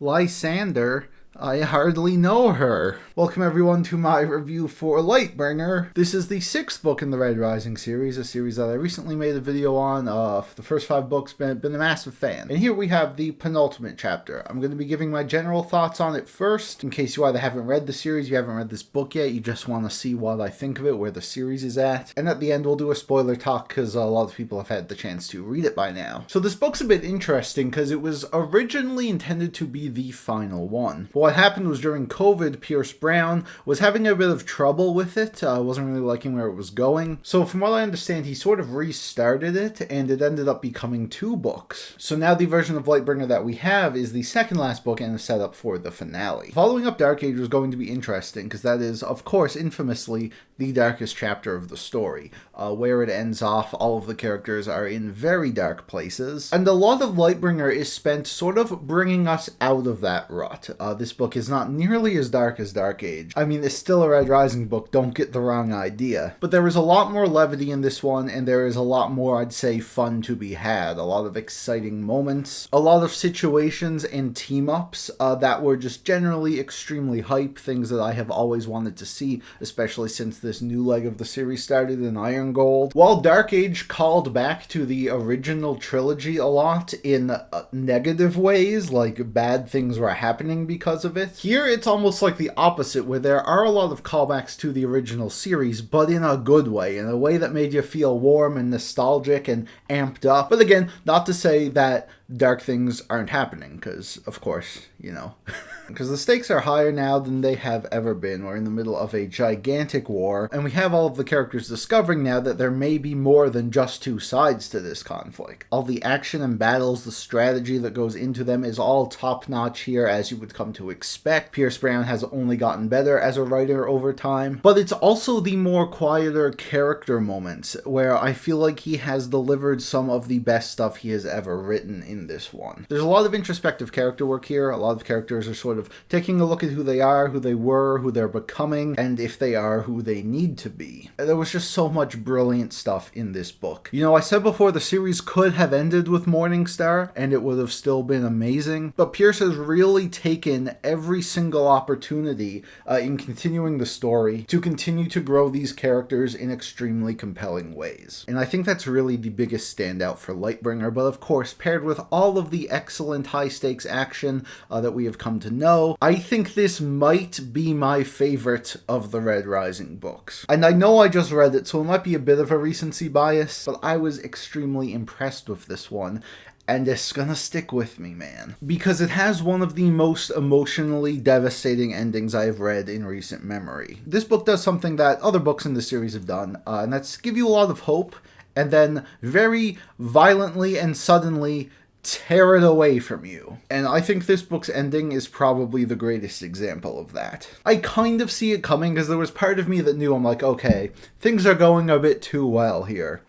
Lysander? I hardly know her. Welcome everyone to my review for Lightbringer. This is the sixth book in the Red Rising series, a series that I recently made a video on. For the first 5 books, been a massive fan. And here we have the penultimate chapter. I'm going to be giving my general thoughts on it first, in case you either haven't read the series, you haven't read this book yet, you just want to see what I think of it, where the series is at. And at the end we'll do a spoiler talk, because a lot of people have had the chance to read it by now. So this book's a bit interesting, because it was originally intended to be the final one. What happened was during COVID, Pierce Brown was having a bit of trouble with it, wasn't really liking where it was going. So from what I understand, he sort of restarted it, and it ended up becoming 2 books. So now the version of Lightbringer that we have is the second last book and a setup for the finale. Following up Dark Age was going to be interesting, because that is, of course, infamously, the darkest chapter of the story. Where it ends off, all of the characters are in very dark places, and a lot of Lightbringer is spent sort of bringing us out of that rut. This book is not nearly as dark as Dark Age. I mean, it's still a Red Rising book, don't get the wrong idea. But there is a lot more levity in this one, and there is a lot more, I'd say, fun to be had. A lot of exciting moments, a lot of situations and team-ups that were just generally extremely hype, things that I have always wanted to see, especially since this new leg of the series started in Iron Gold. While Dark Age called back to the original trilogy a lot in negative ways, like bad things were happening because of it, here it's almost like the opposite, where there are a lot of callbacks to the original series, but in a good way, in a way that made you feel warm and nostalgic and amped up. But again, not to say that dark things aren't happening, because, of course, you know. Because the stakes are higher now than they have ever been. We're in the middle of a gigantic war, and we have all of the characters discovering now that there may be more than just 2 sides to this conflict. All the action and battles, the strategy that goes into them is all top-notch here, as you would come to expect. Pierce Brown has only gotten better as a writer over time, but it's also the more quieter character moments, where I feel like he has delivered some of the best stuff he has ever written in this one. There's a lot of introspective character work here. A lot of characters are sort of taking a look at who they are, who they were, who they're becoming, and if they are who they need to be. There was just so much brilliant stuff in this book. You know, I said before the series could have ended with Morningstar, and it would have still been amazing, but Pierce has really taken every single opportunity in continuing the story to continue to grow these characters in extremely compelling ways. And I think that's really the biggest standout for Lightbringer, but of course, paired with all of the excellent high-stakes action that we have come to know, I think this might be my favorite of the Red Rising books. And I know I just read it, so it might be a bit of a recency bias, but I was extremely impressed with this one. And it's gonna stick with me, man. Because it has one of the most emotionally devastating endings I've read in recent memory. This book does something that other books in the series have done, and that's give you a lot of hope, and then very violently and suddenly tear it away from you. And I think this book's ending is probably the greatest example of that. I kind of see it coming, because there was part of me that knew, I'm like, okay, things are going a bit too well here.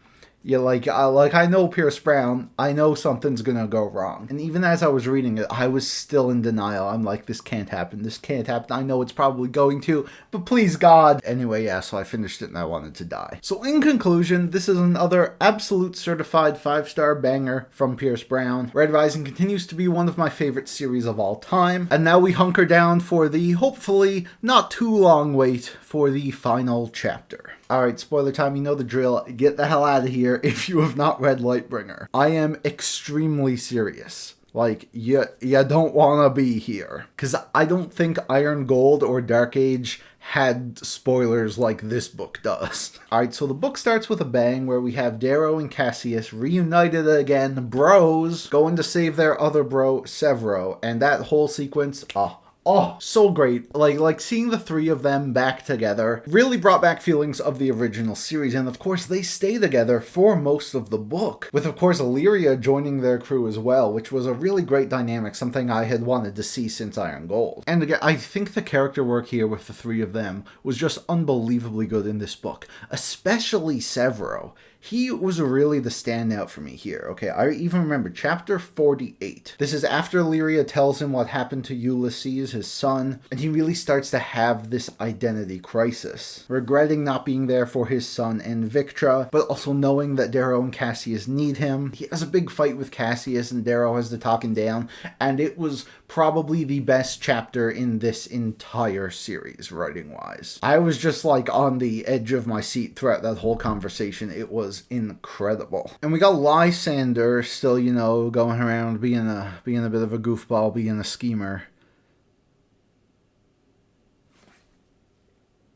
Yeah, I know Pierce Brown, I know something's gonna go wrong. And even as I was reading it, I was still in denial. I'm like, this can't happen, this can't happen. I know it's probably going to, but please God. Anyway, yeah, so I finished it and I wanted to die. So in conclusion, this is another absolute certified 5-star banger from Pierce Brown. Red Rising continues to be one of my favorite series of all time. And now we hunker down for the, hopefully, not too long wait for the final chapter. Alright, spoiler time, you know the drill. Get the hell out of here if you have not read Lightbringer. I am extremely serious. Like, you don't want to be here. Because I don't think Iron Gold or Dark Age had spoilers like this book does. Alright, so the book starts with a bang where we have Darrow and Cassius reunited again, bros, going to save their other bro, Severo. And that whole sequence, oh, so great. Like seeing the 3 of them back together really brought back feelings of the original series, and of course they stay together for most of the book, with of course Illyria joining their crew as well, which was a really great dynamic, something I had wanted to see since Iron Gold. And again, I think the character work here with the 3 of them was just unbelievably good in this book, especially Severo. he was really the standout for me here, okay? I even remember chapter 48. This is after Lyria tells him what happened to Ulysses, his son, and he really starts to have this identity crisis, regretting not being there for his son and Victra, but also knowing that Darrow and Cassius need him. He has a big fight with Cassius, and Darrow has to talk him down, and it was probably the best chapter in this entire series, writing-wise. I was just like on the edge of my seat throughout that whole conversation. It was incredible. And we got Lysander still, you know, going around being a bit of a goofball, being a schemer.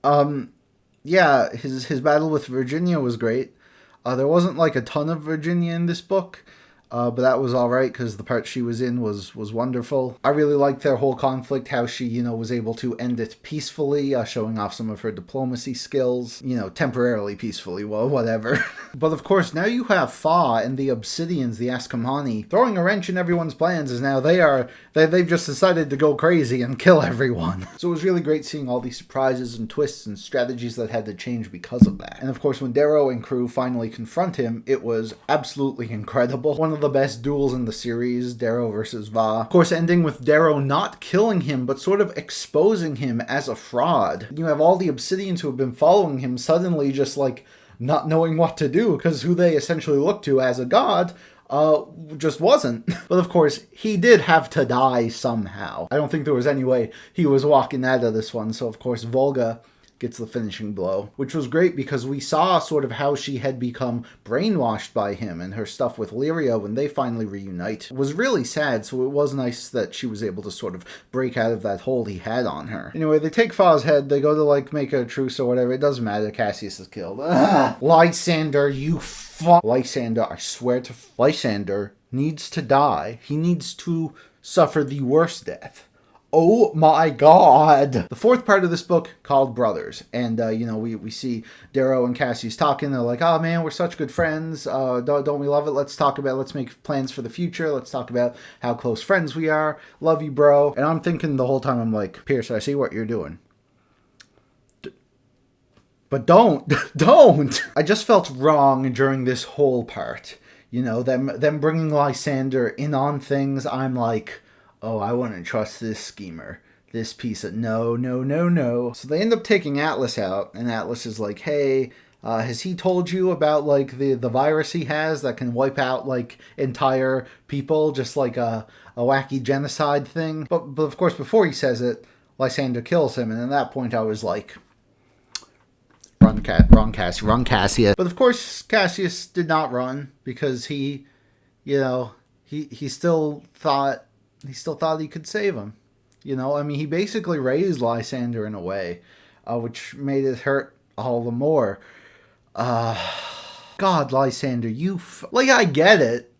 Yeah, his battle with Virginia was great. There wasn't like a ton of Virginia in this book, but that was alright because the part she was in was wonderful. I really liked their whole conflict, how she, you know, was able to end it peacefully, showing off some of her diplomacy skills. You know, temporarily peacefully, well, whatever. But of course, now you have Fa and the Obsidians, the Ascomanni, throwing a wrench in everyone's plans, as now they've just decided to go crazy and kill everyone. So it was really great seeing all these surprises and twists and strategies that had to change because of that. And of course, when Darrow and crew finally confront him, it was absolutely incredible. One of the best duels in the series, Darrow versus Va. Of course, ending with Darrow not killing him, but sort of exposing him as a fraud. You have all the Obsidians who have been following him suddenly just like not knowing what to do, because who they essentially look to as a god just wasn't. But of course, he did have to die somehow. I don't think there was any way he was walking out of this one, so of course Volga gets the finishing blow, which was great because we saw sort of how she had become brainwashed by him, and her stuff with Lyria when they finally reunite was really sad, so it was nice that she was able to sort of break out of that hold he had on her. Anyway, they take Fa's head, they go to like make a truce or whatever, it doesn't matter, Cassius is killed. Lysander, you Lysander, I swear to Lysander needs to die. He needs to suffer the worst death. Oh my god! The fourth part of this book, called Brothers, and you know, we see Darrow and Cassius talking. They're like, oh man, we're such good friends, don't we love it? Let's make plans for the future, let's talk about how close friends we are, love you bro. And I'm thinking the whole time, I'm like, Pierce, I see what you're doing, but don't. I just felt wrong during this whole part, you know, them bringing Lysander in on things. I'm like, oh, I wouldn't trust this schemer. This piece of no. So they end up taking Atlas out, and Atlas is like, hey, has he told you about, like, the virus he has that can wipe out, like, entire people, just like a wacky genocide thing? But of course, before he says it, Lysander kills him, and at that point I was like, run Cassius. But of course, Cassius did not run, because he, you know, he still thought he could save him. You know, I mean, he basically raised Lysander in a way, which made it hurt all the more. God, Lysander, like, I get it.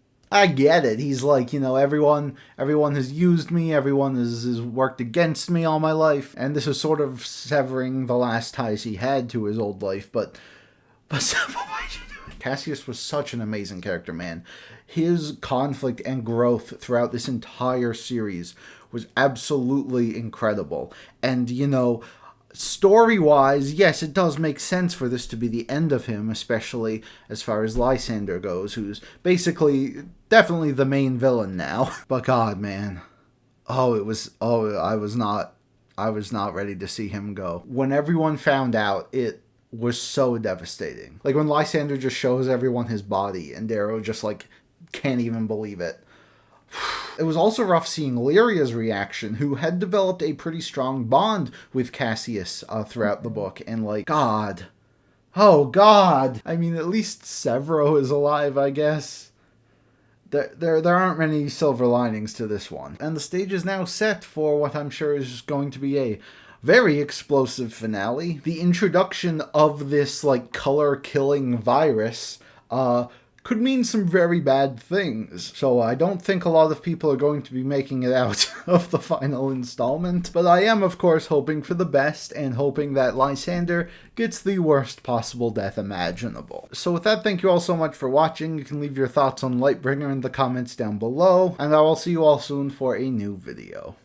He's like, you know, everyone has used me, everyone has worked against me all my life, and this is sort of severing the last ties he had to his old life, but Cassius was such an amazing character, man. His conflict and growth throughout this entire series was absolutely incredible. And, you know, story-wise, yes, it does make sense for this to be the end of him, especially as far as Lysander goes, who's basically definitely the main villain now. But God, man. I was not ready to see him go. When everyone found out, it was so devastating. Like when Lysander just shows everyone his body and Darrow just like can't even believe it. It was also rough seeing Lyria's reaction, who had developed a pretty strong bond with Cassius throughout the book, and like, God. Oh God. I mean, at least Severo is alive, I guess. There aren't many silver linings to this one. And the stage is now set for what I'm sure is going to be a very explosive finale. The introduction of this, like, color-killing virus, could mean some very bad things. So I don't think a lot of people are going to be making it out of the final installment. But I am, of course, hoping for the best and hoping that Lysander gets the worst possible death imaginable. So with that, thank you all so much for watching. You can leave your thoughts on Lightbringer in the comments down below. And I will see you all soon for a new video.